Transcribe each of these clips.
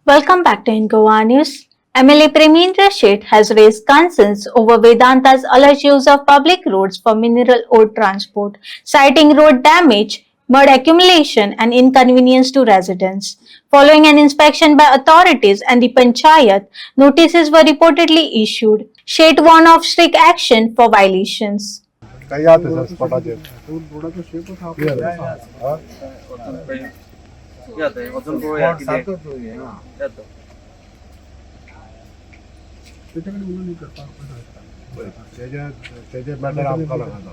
Welcome back to Goa News. MLA Premindra Sheth has raised concerns over Vedanta's alleged use of public roads for mineral ore transport, citing road damage, mud accumulation, and inconvenience to residents. Following an inspection by authorities and the Panchayat, notices were reportedly issued. Sheth warned of strict action for violations. काही आते sir स्पॉटाचे रोडाचा शेपच हा त्याच्याकडे बोलून नाही करता त्याचे matter आमकां लागना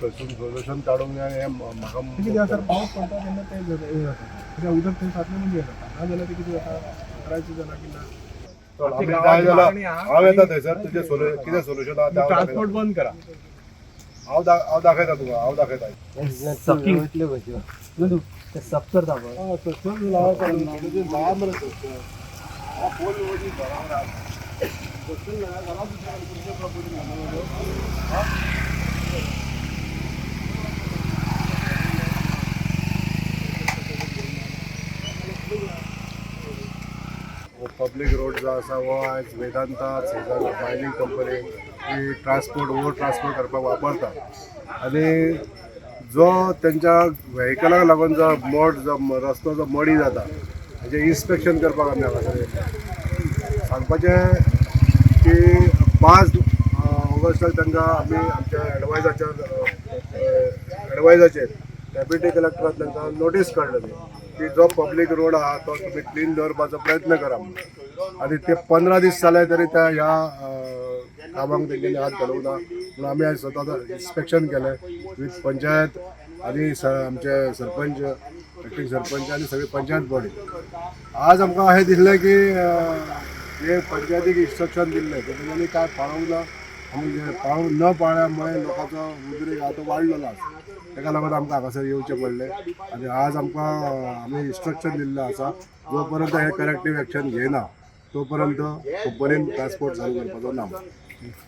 थंयसून सोल्युशन काडूंक जाय हें म्हाका किती सर पावस पडटा तेन्ना ते हे जाता कित्याक उदक थंय साचलें म्हणजे जाता ना जाल्यार ते कितें जाता उतरायचें जालां की ना जाय जाल्यार हांव येता थंयसर तुजें कितें सोल्युशन आहा तें ट्रान्सपोर्ट बंद करा हांव दाखयता तुका हांव दाखयता सब करता पब्लीक रोड जो आसा हो आयज वेदांता मायनिंग कंपनी ही ट्रान्सपोर्ट ओवर ट्रान्सपोर्ट करपाक वापरता आनी जो तेंच्या व्हेहिकलाक लागून जो रस्तो जो मडी जाता हेजें इन्स्पेक्शन करपाक आमी हांगासर येयले सांगपाचें की 5 ऑगस्टाक तांकां आमी आमच्या एडवायजाचेर डेप्युटी कलेक्टरान तांकां नोटीस काडलेली की जो पब्लीक रोड आहा तो तुमी क्लीन दवरपाचो प्रयत्न करा आनी ते 15 दीस जाले तरी त्या ह्या कामाक तेंच्यांनी हात घालूंक ना पूण आमी आयज स्वता इन्स्पेक्शन केलें वीथ पंचायत आनी आमचे सरपंच एक्टींग सरपंच आनी सगळी पंचायत बॉडी आज आमकां अशें दिसलें की हे पंचायतीक इन्स्ट्रक्शन दिल्लें तेंच्यांनी काय पाळोवंक ना आनी पाळोवंक न पाळ्ळ्या मुळे लोकांचो उद्रेक आतां वाडलेलो आसा तेका लागून आमकां हांगासर येवचें पडलें आनी आज आमकां आमी इन्स्ट्रक्शन दिल्लें आसा जो पर्यंत हे करेक्टीव एक्शन घेयना तो पर्यंत कंपनीन ट्रान्सपोर्ट चालू करपाचो ना